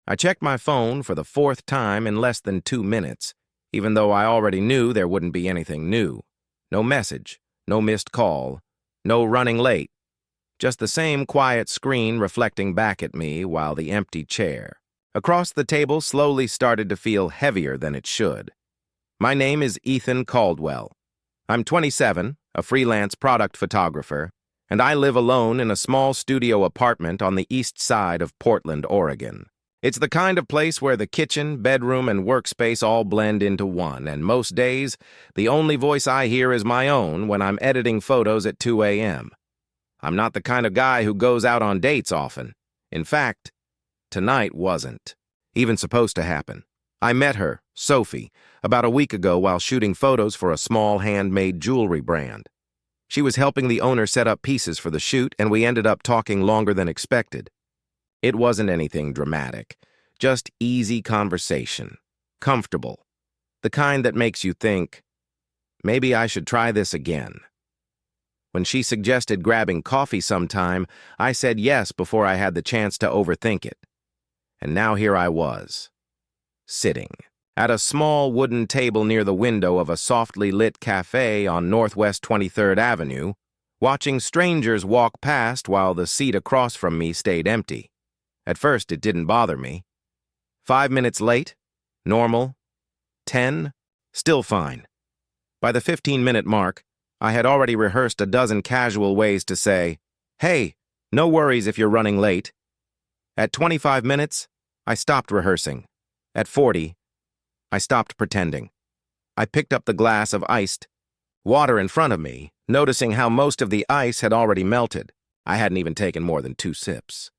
I checked my phone for the fourth time in less than 2 minutes, even though I already knew there wouldn't be anything new. No message, no missed call, no running late. Just the same quiet screen reflecting back at me while the empty chair across the table slowly started to feel heavier than it should. My name is Ethan Caldwell. I'm 27, a freelance product photographer, and I live alone in a small studio apartment on the east side of Portland, Oregon. It's the kind of place where the kitchen, bedroom, and workspace all blend into one, and most days, the only voice I hear is my own when I'm editing photos at 2 a.m. I'm not the kind of guy who goes out on dates often. In fact, tonight wasn't even supposed to happen. I met her, Sophie, about a week ago while shooting photos for a small handmade jewelry brand. She was helping the owner set up pieces for the shoot, and we ended up talking longer than expected. It wasn't anything dramatic, just easy conversation, comfortable, the kind that makes you think, maybe I should try this again. When she suggested grabbing coffee sometime, I said yes before I had the chance to overthink it. And now here I was, sitting at a small wooden table near the window of a softly lit cafe on Northwest 23rd Avenue, watching strangers walk past while the seat across from me stayed empty. At first, it didn't bother me. 5 minutes late, normal. 10, still fine. By the 15-minute mark, I had already rehearsed a dozen casual ways to say, "Hey, no worries if you're running late." At 25 minutes, I stopped rehearsing. At 40, I stopped pretending. I picked up the glass of iced water in front of me, noticing how most of the ice had already melted. I hadn't even taken more than 2 sips.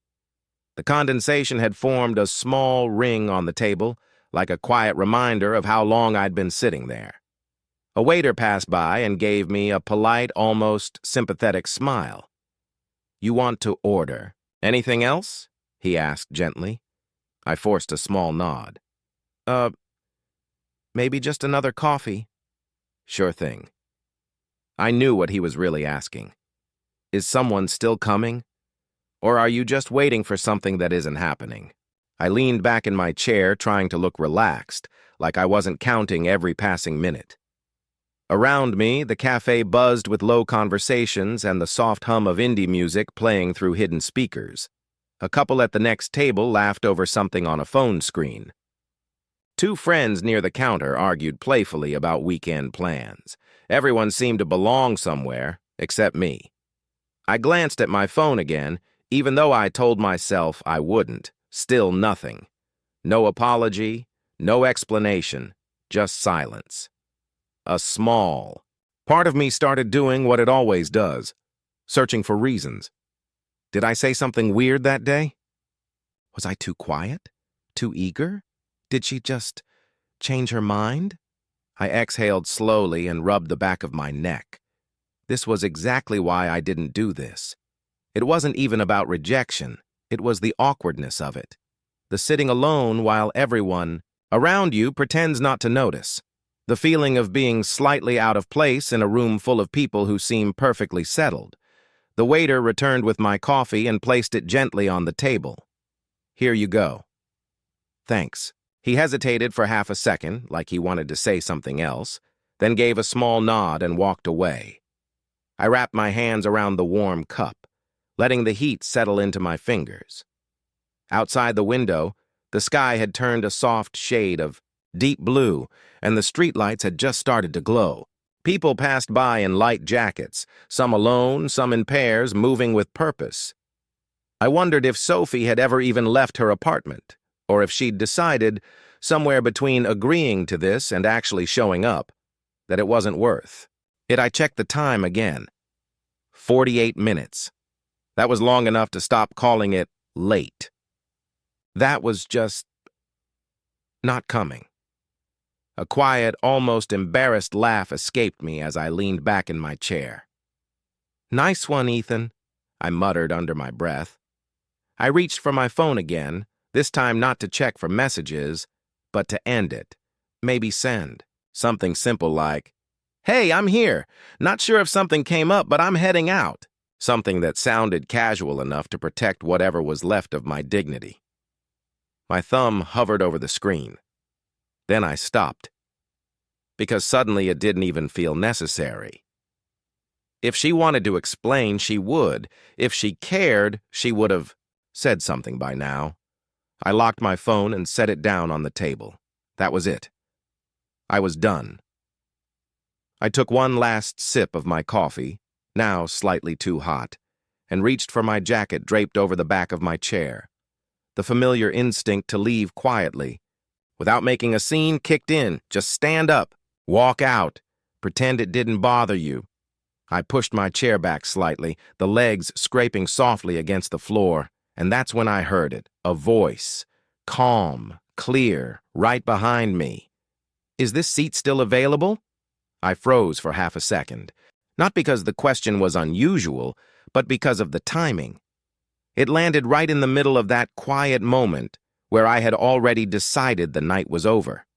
The condensation had formed a small ring on the table, like a quiet reminder of how long I'd been sitting there. A waiter passed by and gave me a polite, almost sympathetic smile. "You want to order anything else?" he asked gently. I forced a small nod. Maybe just another coffee." "Sure thing." I knew what he was really asking. Is someone still coming? Or are you just waiting for something that isn't happening? I leaned back in my chair, trying to look relaxed, like I wasn't counting every passing minute. Around me, the cafe buzzed with low conversations and the soft hum of indie music playing through hidden speakers. A couple at the next table laughed over something on a phone screen. 2 friends near the counter argued playfully about weekend plans. Everyone seemed to belong somewhere, except me. I glanced at my phone again, even though I told myself I wouldn't. Still nothing. No apology, no explanation, just silence. A small part of me started doing what it always does, searching for reasons. Did I say something weird that day? Was I too quiet? Too eager? Did she just change her mind? I exhaled slowly and rubbed the back of my neck. This was exactly why I didn't do this. It wasn't even about rejection. It was the awkwardness of it. The sitting alone while everyone around you pretends not to notice. The feeling of being slightly out of place in a room full of people who seem perfectly settled. The waiter returned with my coffee and placed it gently on the table. "Here you go." "Thanks." He hesitated for half a second, like he wanted to say something else, then gave a small nod and walked away. I wrapped my hands around the warm cup, letting the heat settle into my fingers. Outside the window, the sky had turned a soft shade of deep blue, and the streetlights had just started to glow. People passed by in light jackets, some alone, some in pairs, moving with purpose. I wondered if Sophie had ever even left her apartment, or if she'd decided, somewhere between agreeing to this and actually showing up, that it wasn't worth it. I checked the time again. 48 minutes. That was long enough to stop calling it late. That was just not coming. A quiet, almost embarrassed laugh escaped me as I leaned back in my chair. "Nice one, Ethan," I muttered under my breath. I reached for my phone again, this time not to check for messages, but to end it. Maybe send something simple like, "Hey, I'm here. Not sure if something came up, but I'm heading out." Something that sounded casual enough to protect whatever was left of my dignity. My thumb hovered over the screen. Then I stopped, because suddenly it didn't even feel necessary. If she wanted to explain, she would. If she cared, she would have said something by now. I locked my phone and set it down on the table. That was it. I was done. I took one last sip of my coffee, now slightly too hot, and reached for my jacket draped over the back of my chair. The familiar instinct to leave quietly, without making a scene, kicked in. Just stand up, walk out, pretend it didn't bother you. I pushed my chair back slightly, the legs scraping softly against the floor, and that's when I heard it, a voice, calm, clear, right behind me. "Is this seat still available?" I froze for half a second, not because the question was unusual, but because of the timing. It landed right in the middle of that quiet moment where I had already decided the night was over.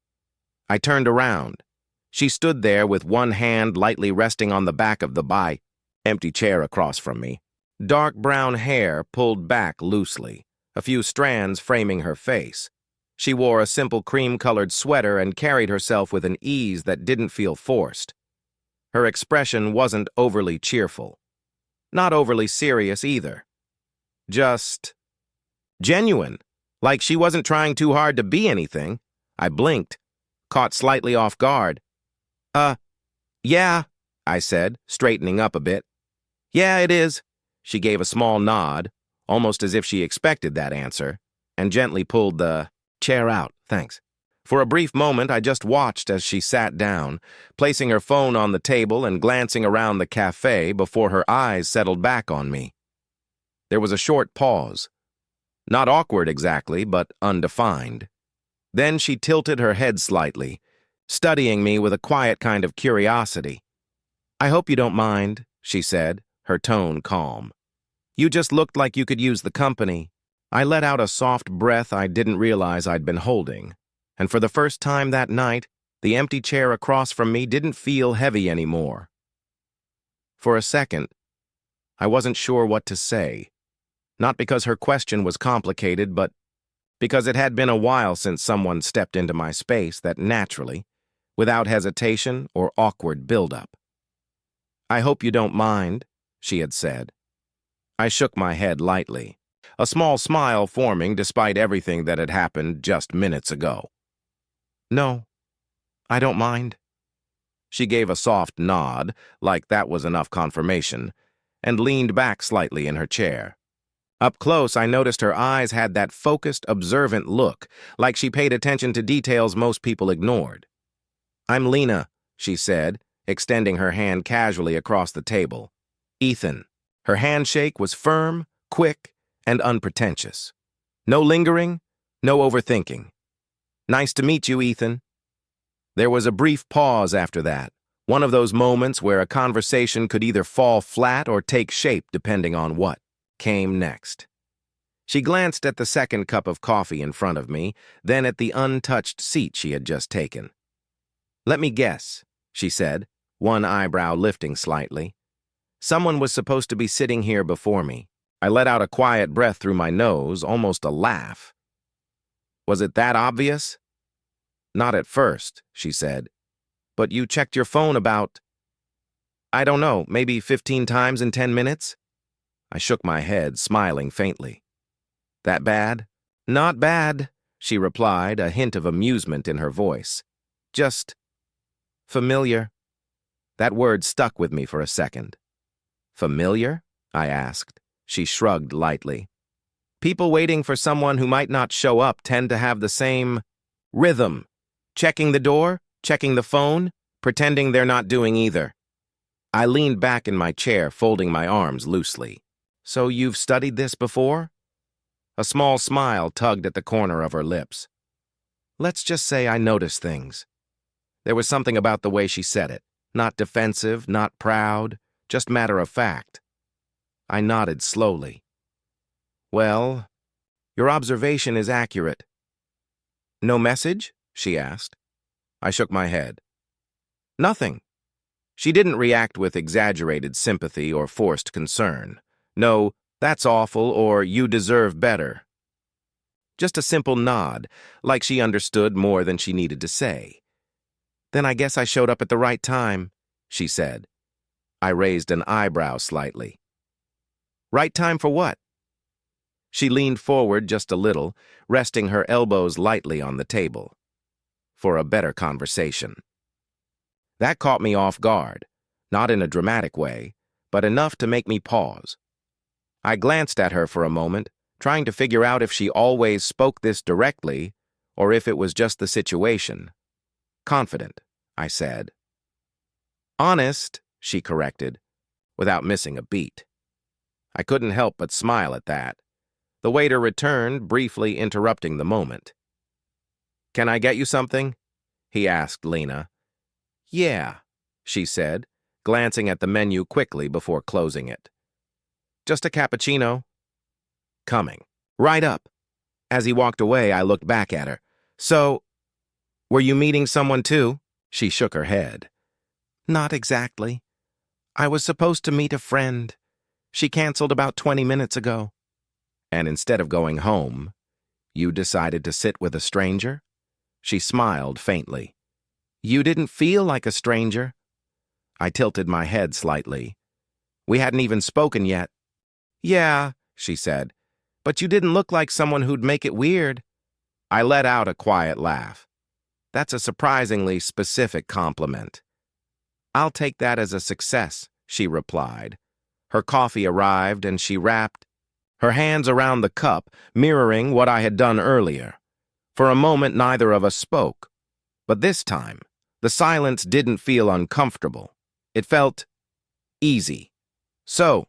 I turned around. She stood there with one hand lightly resting on the back of the empty chair across from me. Dark brown hair pulled back loosely, a few strands framing her face. She wore a simple cream-colored sweater and carried herself with an ease that didn't feel forced. Her expression wasn't overly cheerful. Not overly serious either. Just genuine, like she wasn't trying too hard to be anything. I blinked, caught slightly off guard. Yeah, I said, straightening up a bit. "Yeah, it is." She gave a small nod, almost as if she expected that answer, and gently pulled the chair out. "Thanks." For a brief moment, I just watched as she sat down, placing her phone on the table and glancing around the cafe before her eyes settled back on me. There was a short pause. Not awkward exactly, but undefined. Then she tilted her head slightly, studying me with a quiet kind of curiosity. "I hope you don't mind," she said, her tone calm. "You just looked like you could use the company." I let out a soft breath I didn't realize I'd been holding, and for the first time that night, the empty chair across from me didn't feel heavy anymore. For a second, I wasn't sure what to say, not because her question was complicated, but because it had been a while since someone stepped into my space that naturally, without hesitation or awkward buildup. "I hope you don't mind," she had said. I shook my head lightly, a small smile forming despite everything that had happened just minutes ago. "No, I don't mind." She gave a soft nod, like that was enough confirmation, and leaned back slightly in her chair. Up close, I noticed her eyes had that focused, observant look, like she paid attention to details most people ignored. "I'm Lena," she said, extending her hand casually across the table. "Ethan." Her handshake was firm, quick, and unpretentious. No lingering, no overthinking. "Nice to meet you, Ethan." There was a brief pause after that, one of those moments where a conversation could either fall flat or take shape depending on what came next. She glanced at the second cup of coffee in front of me, then at the untouched seat she had just taken. "Let me guess," she said, one eyebrow lifting slightly. "Someone was supposed to be sitting here before me." I let out a quiet breath through my nose, almost a laugh. "Was it that obvious?" "Not at first," she said. "But you checked your phone about, I don't know, maybe 15 times in 10 minutes? I shook my head, smiling faintly. "That bad?" "Not bad," she replied, a hint of amusement in her voice. "Just familiar." That word stuck with me for a second. "Familiar?" I asked. She shrugged lightly. "People waiting for someone who might not show up tend to have the same rhythm. Checking the door, checking the phone, pretending they're not doing either." I leaned back in my chair, folding my arms loosely. "So you've studied this before?" A small smile tugged at the corner of her lips. "Let's just say I noticed things." There was something about the way she said it. Not defensive, not proud, just matter of fact. I nodded slowly. "Well, your observation is accurate." "No message?" she asked. I shook my head. "Nothing." She didn't react with exaggerated sympathy or forced concern. No, "That's awful," or "You deserve better." Just a simple nod, like she understood more than she needed to say. "Then I guess I showed up at the right time," she said. I raised an eyebrow slightly. "Right time for what?" She leaned forward just a little, resting her elbows lightly on the table. "For a better conversation." That caught me off guard, not in a dramatic way, but enough to make me pause. I glanced at her for a moment, trying to figure out if she always spoke this directly or if it was just the situation. "Confident," I said. "Honest," she corrected, without missing a beat. I couldn't help but smile at that. The waiter returned, briefly interrupting the moment. "Can I get you something?" he asked Lena. "Yeah," she said, glancing at the menu quickly before closing it. "Just a cappuccino." "Coming. Right up." As he walked away, I looked back at her. "So, were you meeting someone too?" She shook her head. "Not exactly. I was supposed to meet a friend. She canceled about 20 minutes ago." "And instead of going home, you decided to sit with a stranger?" She smiled faintly. "You didn't feel like a stranger." I tilted my head slightly. "We hadn't even spoken yet." "Yeah," she said, "but you didn't look like someone who'd make it weird." I let out a quiet laugh. "That's a surprisingly specific compliment." "I'll take that as a success," she replied. Her coffee arrived and she wrapped her hands around the cup, mirroring what I had done earlier. For a moment, neither of us spoke. But this time, the silence didn't feel uncomfortable. It felt easy. "So,"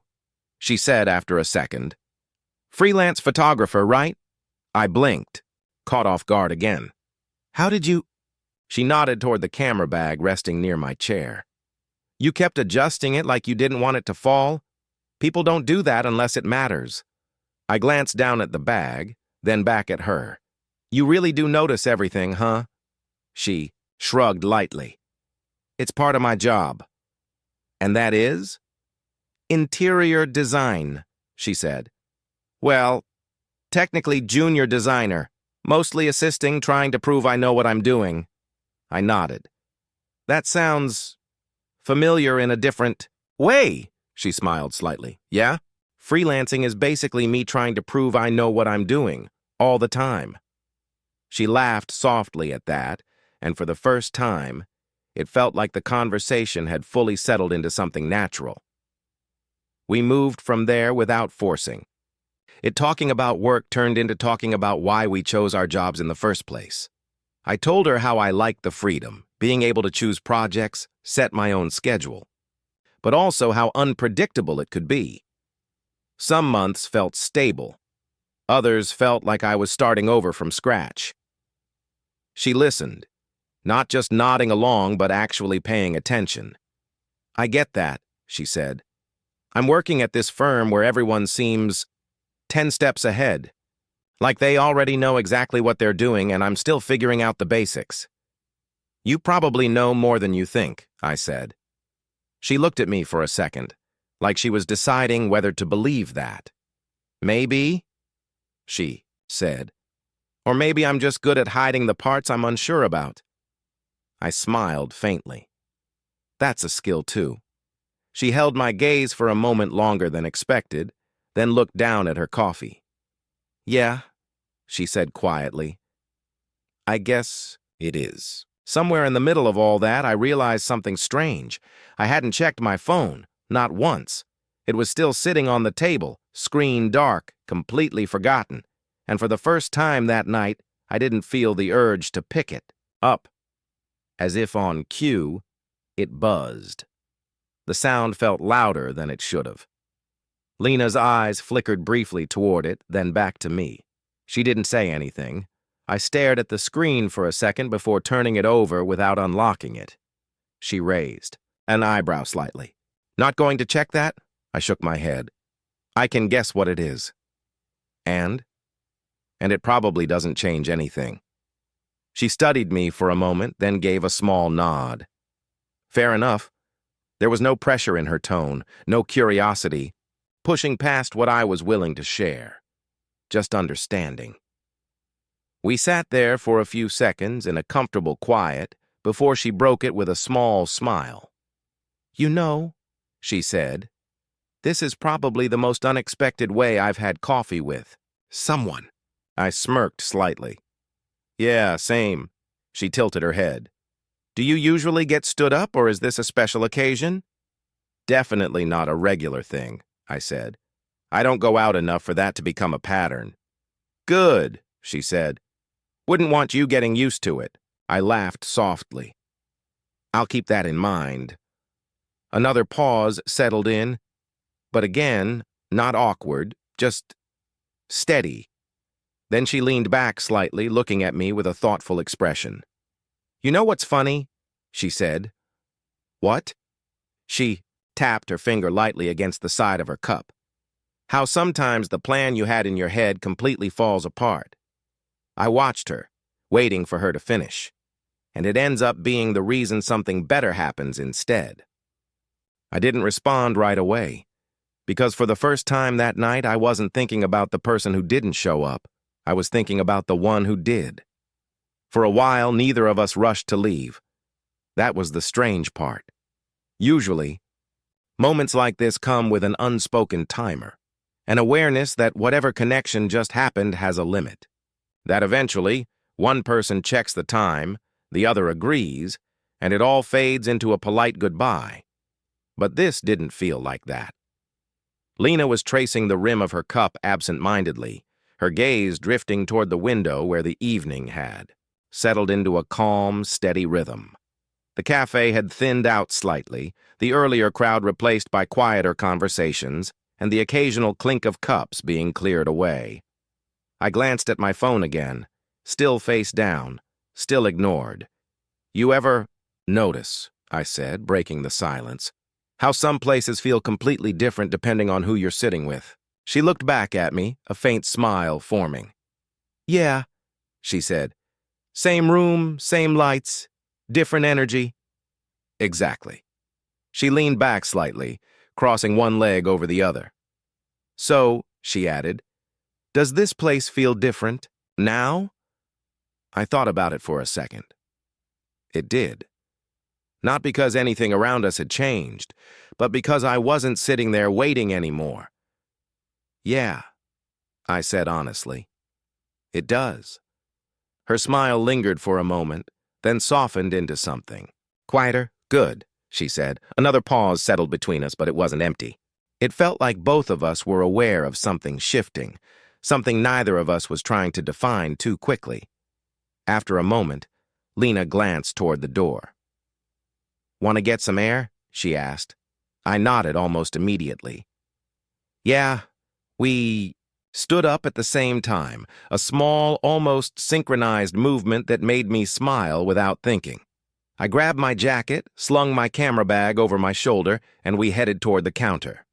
she said after a second, "freelance photographer, right?" I blinked, caught off guard again. "How did you—" She nodded toward the camera bag resting near my chair. "You kept adjusting it like you didn't want it to fall? People don't do that unless it matters." I glanced down at the bag, then back at her. "You really do notice everything, huh?" She shrugged lightly. "It's part of my job." "And that is?" "Interior design," she said. "Well, technically junior designer, mostly assisting, trying to prove I know what I'm doing." I nodded. "That sounds familiar in a different way," she smiled slightly. "Yeah? Freelancing is basically me trying to prove I know what I'm doing, all the time." She laughed softly at that, and for the first time, it felt like the conversation had fully settled into something natural. We moved from there without forcing. Talking about work turned into talking about why we chose our jobs in the first place. I told her how I liked the freedom, being able to choose projects, set my own schedule, but also how unpredictable it could be. Some months felt stable. Others felt like I was starting over from scratch. She listened, not just nodding along, but actually paying attention. "I get that," she said. "I'm working at this firm where everyone seems 10 steps ahead. Like they already know exactly what they're doing, and I'm still figuring out the basics." "You probably know more than you think," I said. She looked at me for a second, like she was deciding whether to believe that. "Maybe," she said. "Or maybe I'm just good at hiding the parts I'm unsure about." I smiled faintly. That's a skill, too. She held my gaze for a moment longer than expected, then looked down at her coffee. "Yeah," she said quietly. "I guess it is." Somewhere in the middle of all that, I realized something strange. I hadn't checked my phone, not once. It was still sitting on the table, screen dark, completely forgotten. And for the first time that night, I didn't feel the urge to pick it up. As if on cue, it buzzed. The sound felt louder than it should have. Lena's eyes flickered briefly toward it, then back to me. She didn't say anything. I stared at the screen for a second before turning it over without unlocking it. She raised an eyebrow slightly. "Not going to check that?" I shook my head. "I can guess what it is." And it probably doesn't change anything." She studied me for a moment, then gave a small nod. Fair enough. There was no pressure in her tone, no curiosity, pushing past what I was willing to share. Just understanding. We sat there for a few seconds in a comfortable quiet before she broke it with a small smile. "You know," she said, "this is probably the most unexpected way I've had coffee with someone." I smirked slightly. "Yeah, same." She tilted her head. "Do you usually get stood up, or is this a special occasion?" "Definitely not a regular thing," I said. "I don't go out enough for that to become a pattern." "Good," she said. "Wouldn't want you getting used to it." I laughed softly. "I'll keep that in mind." Another pause settled in, but again, not awkward, just steady. Then she leaned back slightly, looking at me with a thoughtful expression. "You know what's funny?" she said. "What?" She tapped her finger lightly against the side of her cup. "How sometimes the plan you had in your head completely falls apart." I watched her, waiting for her to finish, and it ends up being the reason something better happens instead. I didn't respond right away, because for the first time that night I wasn't thinking about the person who didn't show up. I was thinking about the one who did. For a while, neither of us rushed to leave. That was the strange part. Usually, moments like this come with an unspoken timer, an awareness that whatever connection just happened has a limit. That eventually, one person checks the time, the other agrees, and it all fades into a polite goodbye. But this didn't feel like that. Lena was tracing the rim of her cup absent-mindedly, her gaze drifting toward the window where the evening had settled into a calm, steady rhythm. The cafe had thinned out slightly, the earlier crowd replaced by quieter conversations, and the occasional clink of cups being cleared away. I glanced at my phone again, still face down, still ignored. "You ever notice," I said, breaking the silence, "how some places feel completely different depending on who you're sitting with?" She looked back at me, a faint smile forming. "Yeah," she said. "Same room, same lights, different energy." "Exactly." She leaned back slightly, crossing one leg over the other. "So," she added, "does this place feel different now?" I thought about it for a second. It did. Not because anything around us had changed, but because I wasn't sitting there waiting anymore. "Yeah," I said honestly. "It does." Her smile lingered for a moment, then softened into something. "Quieter? Good," she said. Another pause settled between us, but it wasn't empty. It felt like both of us were aware of something shifting, something neither of us was trying to define too quickly. After a moment, Lena glanced toward the door. "Want to get some air?" she asked. I nodded almost immediately. "Yeah, we..." Stood up at the same time, a small, almost synchronized movement that made me smile without thinking. I grabbed my jacket, slung my camera bag over my shoulder, and we headed toward the counter.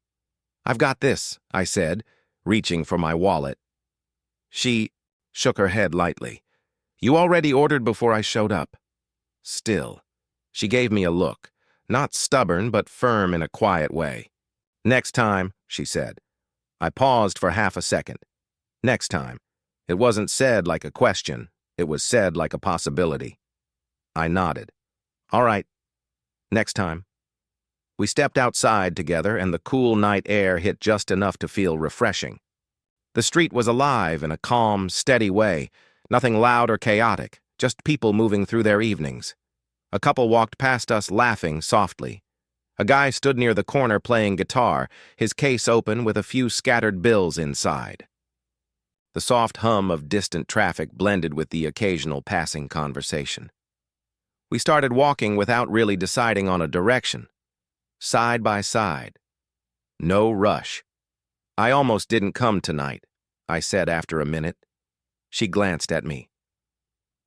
"I've got this," I said, reaching for my wallet. She shook her head lightly. "You already ordered before I showed up." Still, she gave me a look, not stubborn but firm in a quiet way. "Next time," she said. I paused for half a second. Next time. It wasn't said like a question. It was said like a possibility. I nodded. "All right. Next time." We stepped outside together, and the cool night air hit just enough to feel refreshing. The street was alive in a calm, steady way, nothing loud or chaotic, just people moving through their evenings. A couple walked past us laughing softly. A guy stood near the corner playing guitar, his case open with a few scattered bills inside. The soft hum of distant traffic blended with the occasional passing conversation. We started walking without really deciding on a direction. Side by side. No rush. "I almost didn't come tonight," I said after a minute. She glanced at me.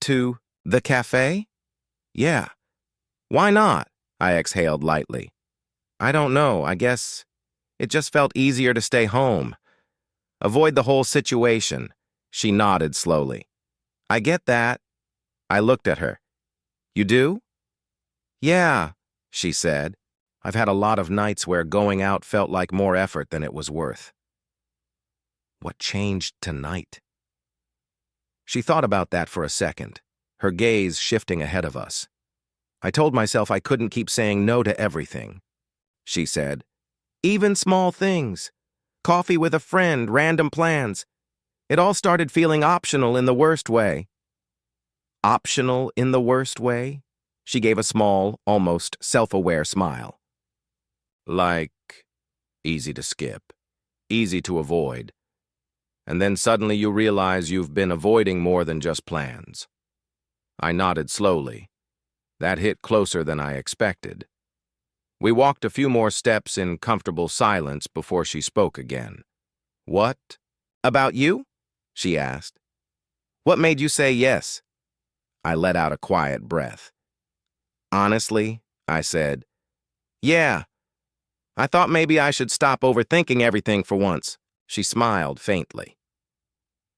"To the cafe?" "Yeah." "Why not?" I exhaled lightly. "I don't know, I guess it just felt easier to stay home. Avoid the whole situation." She nodded slowly. "I get that." I looked at her. "You do?" "Yeah," she said. "I've had a lot of nights where going out felt like more effort than it was worth." What changed tonight? She thought about that for a second, her gaze shifting ahead of us. I told myself I couldn't keep saying no to everything. She said, "Even small things. Coffee with a friend, random plans. It all started feeling optional in the worst way." Optional in the worst way? She gave a small, almost self-aware smile. Like, easy to skip, easy to avoid. And then suddenly you realize you've been avoiding more than just plans. I nodded slowly. That hit closer than I expected. We walked a few more steps in comfortable silence before she spoke again. "What? About you?" she asked. "What made you say yes?" I let out a quiet breath. "Honestly," I said, "yeah. I thought maybe I should stop overthinking everything for once." She smiled faintly.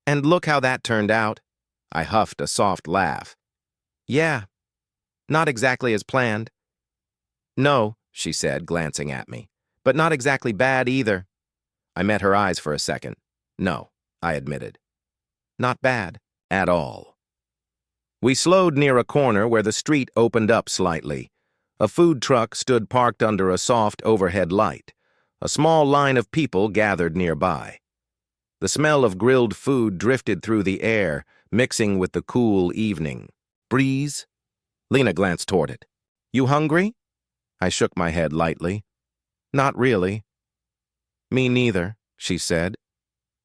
"And look how that turned out." I huffed a soft laugh. "Yeah, not exactly as planned." "No," she said, glancing at me, "but not exactly bad either." I met her eyes for a second. "No," I admitted. "Not bad at all." We slowed near a corner where the street opened up slightly. A food truck stood parked under a soft overhead light. A small line of people gathered nearby. The smell of grilled food drifted through the air, mixing with the cool evening breeze. Lena glanced toward it. "You hungry?" I shook my head lightly. "Not really." "Me neither," she said.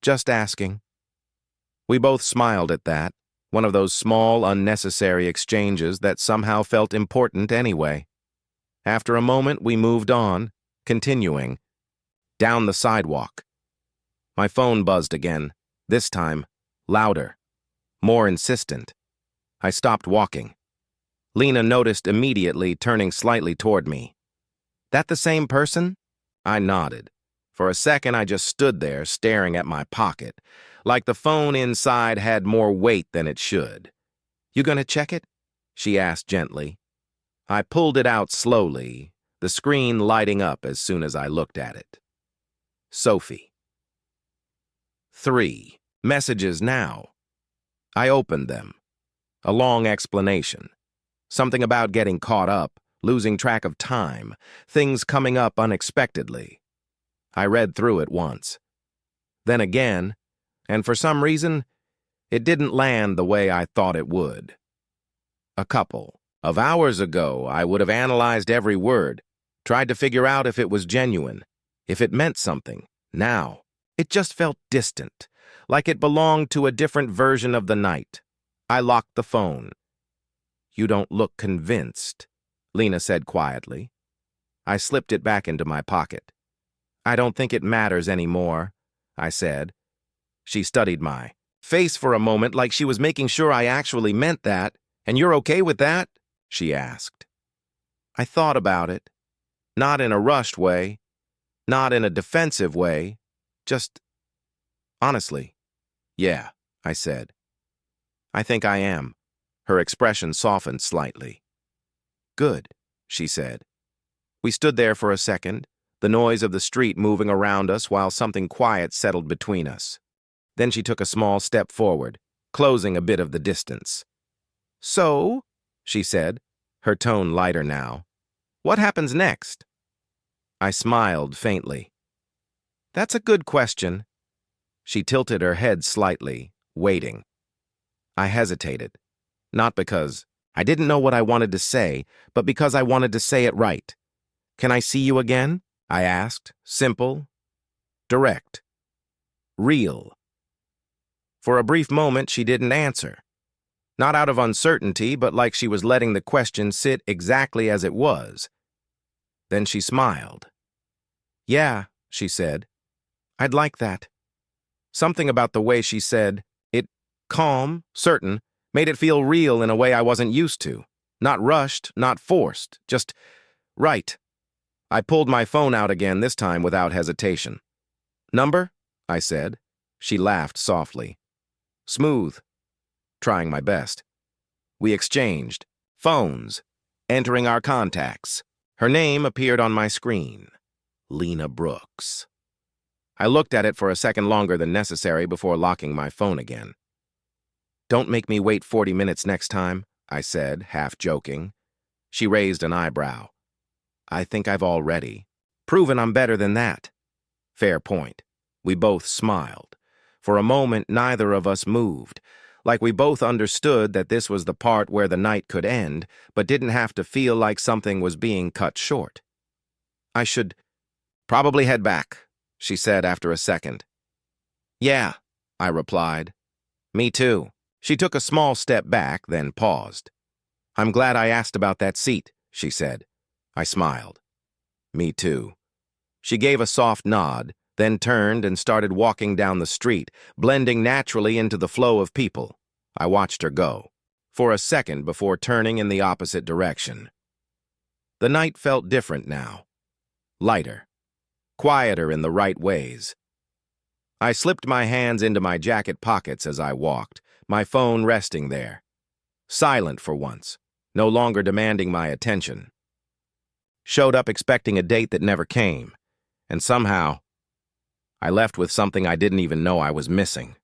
"Just asking." We both smiled at that, one of those small, unnecessary exchanges that somehow felt important anyway. After a moment, we moved on, continuing. Down the sidewalk. My phone buzzed again, this time louder, more insistent. I stopped walking. Lena noticed immediately, turning slightly toward me. "That the same person?" I nodded. For a second, I just stood there, staring at my pocket, like the phone inside had more weight than it should. "You gonna check it?" she asked gently. I pulled it out slowly, the screen lighting up as soon as I looked at it. Sophie. 3. Messages now. I opened them. A long explanation. Something about getting caught up, losing track of time, things coming up unexpectedly. I read through it once. Then again, and for some reason, it didn't land the way I thought it would. A couple of hours ago, I would have analyzed every word, tried to figure out if it was genuine, if it meant something. Now, it just felt distant, like it belonged to a different version of the night. I locked the phone. "You don't look convinced," Lena said quietly. I slipped it back into my pocket. "I don't think it matters anymore," I said. She studied my face for a moment like she was making sure I actually meant that. "And you're okay with that?" she asked. I thought about it. Not in a rushed way, not in a defensive way, just honestly. "Yeah," I said. "I think I am." Her expression softened slightly. "Good," she said. We stood there for a second, the noise of the street moving around us while something quiet settled between us. Then she took a small step forward, closing a bit of the distance. "So," she said, her tone lighter now, "what happens next?" I smiled faintly. "That's a good question." She tilted her head slightly, waiting. I hesitated, not because I didn't know what I wanted to say, but because I wanted to say it right. "Can I see you again?" I asked, simple, direct, real. For a brief moment, she didn't answer. Not out of uncertainty, but like she was letting the question sit exactly as it was. Then she smiled. "Yeah," she said. "I'd like that." Something about the way she said it, calm, certain, made it feel real in a way I wasn't used to. Not rushed, not forced, just right. I pulled my phone out again, this time without hesitation. "Number?" I said. She laughed softly. "Smooth." Trying my best. We exchanged phones, entering our contacts. Her name appeared on my screen. Lena Brooks. I looked at it for a second longer than necessary before locking my phone again. Don't make me wait 40 minutes next time, I said, half joking. She raised an eyebrow. I think I've already proven I'm better than that. Fair point. We both smiled. For a moment, neither of us moved, like we both understood that this was the part where the night could end, but didn't have to feel like something was being cut short. I should probably head back, she said after a second. Yeah, I replied. Me too. She took a small step back, then paused. I'm glad I asked about that seat, she said. I smiled. Me too. She gave a soft nod, then turned and started walking down the street, blending naturally into the flow of people. I watched her go, for a second before turning in the opposite direction. The night felt different now. Lighter. Quieter in the right ways. I slipped my hands into my jacket pockets as I walked, my phone resting there. Silent for once, no longer demanding my attention. Showed up expecting a date that never came, and somehow, I left with something I didn't even know I was missing.